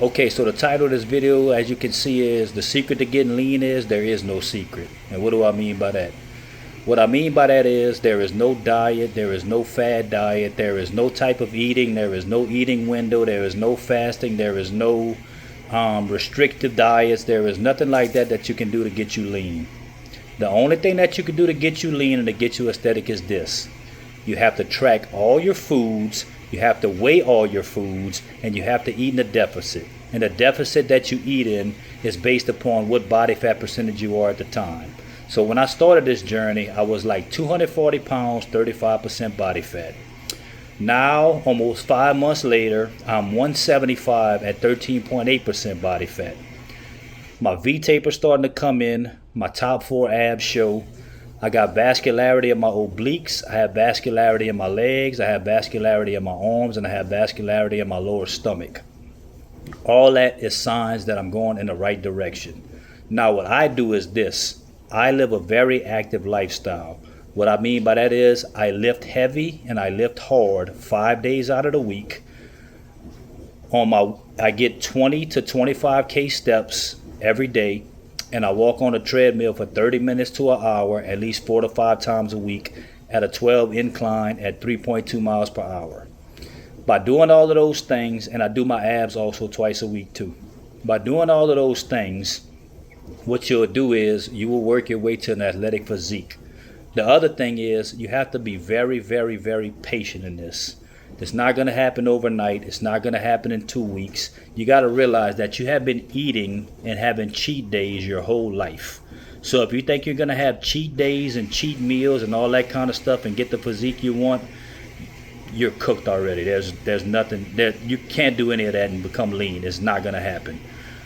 Okay, so the title of this video, as you can see, is The Secret to Getting Lean is There Is No Secret. And what do I mean by that? What I mean by that is there is no diet, there is no fad diet, there is no type of eating, there is no eating window, there is no fasting, there is no restrictive diets, there is nothing like that that you can do to get you lean. The only thing that you can do to get you lean and to get you aesthetic is this. You have to track all your foods, you have to weigh all your foods, and you have to eat in a deficit. And the deficit that you eat in is based upon what body fat percentage you are at the time. So when I started this journey, I was like 240 pounds, 35% body fat. Now, almost 5 months later, I'm 175 at 13.8% body fat. My V-taper starting to come in, my top 4 abs show. I got vascularity in my obliques, I have vascularity in my legs, I have vascularity in my arms, and I have vascularity in my lower stomach. All that is signs that I'm going in the right direction. Now what I do is this. I live a very active lifestyle. What I mean by that is I lift heavy and I lift hard 5 days out of the week. I get 20 to 25K steps every day, and I walk on a treadmill for 30 minutes to an hour at least 4 to 5 times a week at a 12 incline at 3.2 miles per hour. By doing all of those things, and I do my abs also twice a week too. By doing all of those things, what you'll do is you will work your way to an athletic physique. The other thing is you have to be very, very, very patient in this. It's not going to happen overnight. It's not going to happen in 2 weeks. You got to realize that you have been eating and having cheat days your whole life. So if you think you're going to have cheat days and cheat meals and all that kind of stuff and get the physique you want, you're cooked already. There's nothing there. You can't do any of that and become lean. It's not going to happen.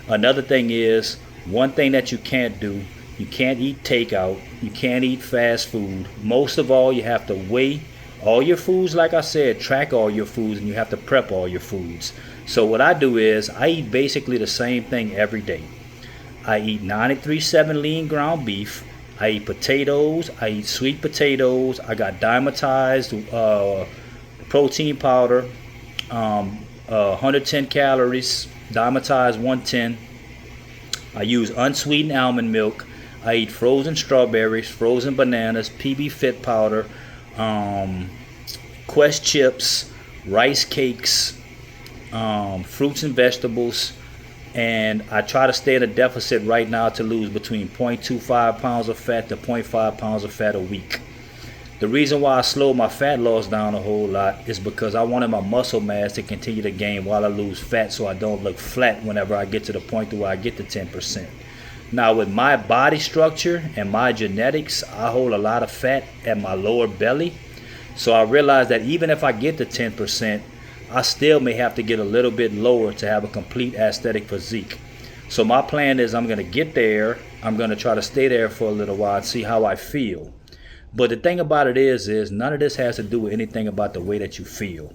Another thing is, one thing that you can't do, you can't eat takeout, you can't eat fast food. Most of all, you have to weigh all your foods, like I said, track all your foods, and you have to prep all your foods. So what I do is I eat basically the same thing every day. I eat 93.7 lean ground beef, I eat potatoes, I eat sweet potatoes, I got dimetized protein powder, 110 calories, dimetized 110. I use unsweetened almond milk. I eat frozen strawberries, frozen bananas, PB Fit powder, Quest chips, rice cakes, fruits and vegetables, and I try to stay in a deficit right now to lose between 0.25 pounds of fat to 0.5 pounds of fat a week. The reason why I slowed my fat loss down a whole lot is because I wanted my muscle mass to continue to gain while I lose fat, so I don't look flat whenever I get to the point where I get to 10%. Now with my body structure and my genetics, I hold a lot of fat at my lower belly. So I realized that even if I get to 10%, I still may have to get a little bit lower to have a complete aesthetic physique. So my plan is I'm going to get there. I'm going to try to stay there for a little while and see how I feel. But the thing about it is none of this has to do with anything about the way that you feel.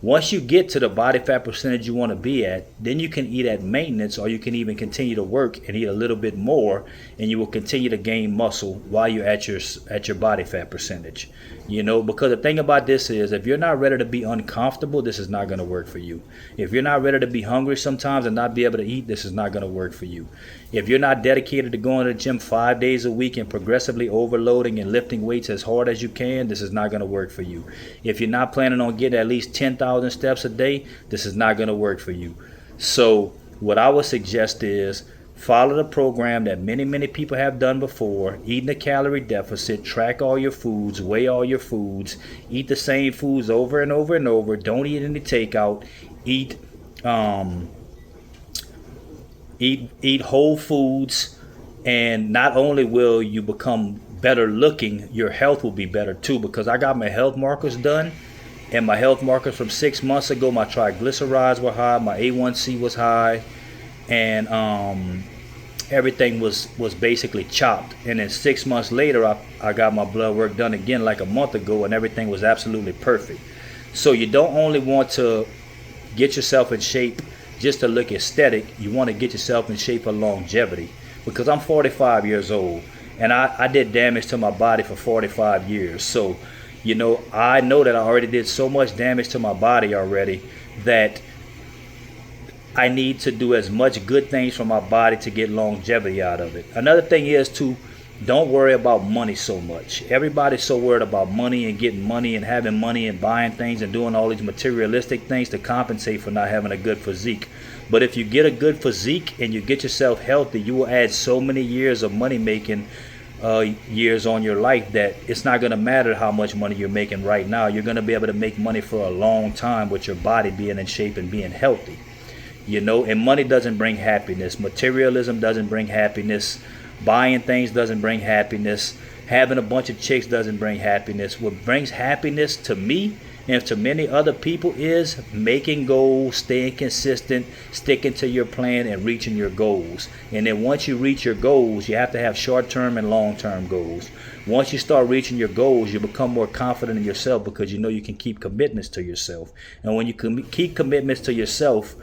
Once you get to the body fat percentage you want to be at, then you can eat at maintenance, or you can even continue to work and eat a little bit more, and you will continue to gain muscle while you're at your body fat percentage. Because the thing about this is, if you're not ready to be uncomfortable, this is not going to work for you. If you're not ready to be hungry sometimes and not be able to eat, this is not going to work for you. If you're not dedicated to going to the gym 5 days a week and progressively overloading and lifting weights as hard as you can, this is not going to work for you. If you're not planning on getting at least 10,000 steps a day, this is not going to work for you. So what I would suggest is follow the program that many, many people have done before. Eat in a calorie deficit, track all your foods, weigh all your foods, eat the same foods over and over and over. Don't eat any takeout. Eat whole foods, and not only will you become better looking, your health will be better too, because I got my health markers done, and my health markers from 6 months ago, my triglycerides were high, my A1C was high, and everything was basically chopped. And then 6 months later, I got my blood work done again like a month ago, and everything was absolutely perfect. So you don't only want to get yourself in shape just to look aesthetic, you want to get yourself in shape for longevity. Because I'm 45 years old, and I did damage to my body for 45 years. So I know that I already did so much damage to my body already that I need to do as much good things for my body to get longevity out of it. Another thing is to don't worry about money so much. Everybody's so worried about money and getting money and having money and buying things and doing all these materialistic things to compensate for not having a good physique. But if you get a good physique and you get yourself healthy, you will add so many years of money making years on your life that it's not going to matter how much money you're making right now. You're going to be able to make money for a long time with your body being in shape and being healthy. You know, and money doesn't bring happiness. Materialism doesn't bring happiness. Buying things doesn't bring happiness. Having a bunch of chicks doesn't bring happiness. What brings happiness to me and to many other people is making goals, staying consistent, sticking to your plan, and reaching your goals. And then once you reach your goals, you have to have short-term and long-term goals. Once you start reaching your goals, you become more confident in yourself because you know you can keep commitments to yourself. And when you keep commitments to yourself,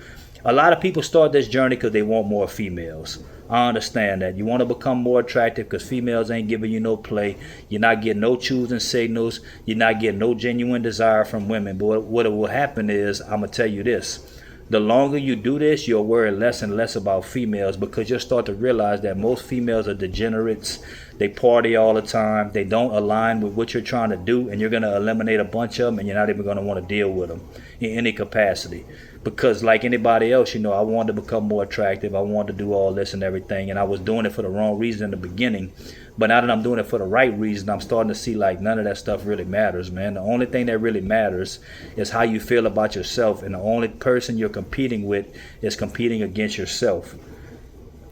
a lot of people start this journey because they want more females. I understand that. You want to become more attractive because females ain't giving you no play. You're not getting no choosing signals. You're not getting no genuine desire from women. But what will happen is, I'm going to tell you this. The longer you do this, you'll worry less and less about females because you'll start to realize that most females are degenerates. They party all the time. They don't align with what you're trying to do, and you're going to eliminate a bunch of them, and you're not even going to want to deal with them in any capacity. Because like anybody else, you know, I wanted to become more attractive. I wanted to do all this and everything, and I was doing it for the wrong reason in the beginning. But now that I'm doing it for the right reason, I'm starting to see like none of that stuff really matters, man. The only thing that really matters is how you feel about yourself, and the only person you're competing with is competing against yourself.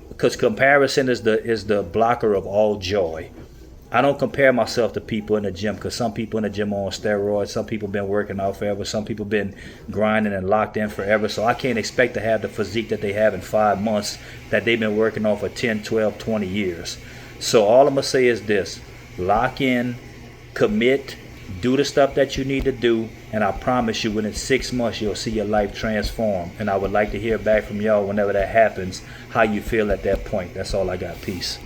Because comparison is the blocker of all joy. I don't compare myself to people in the gym because some people in the gym are on steroids. Some people been working out forever. Some people been grinding and locked in forever. So I can't expect to have the physique that they have in 5 months that they've been working on for 10, 12, 20 years. So all I'm going to say is this. Lock in, commit, do the stuff that you need to do, and I promise you within 6 months you'll see your life transform. And I would like to hear back from y'all whenever that happens, how you feel at that point. That's all I got. Peace.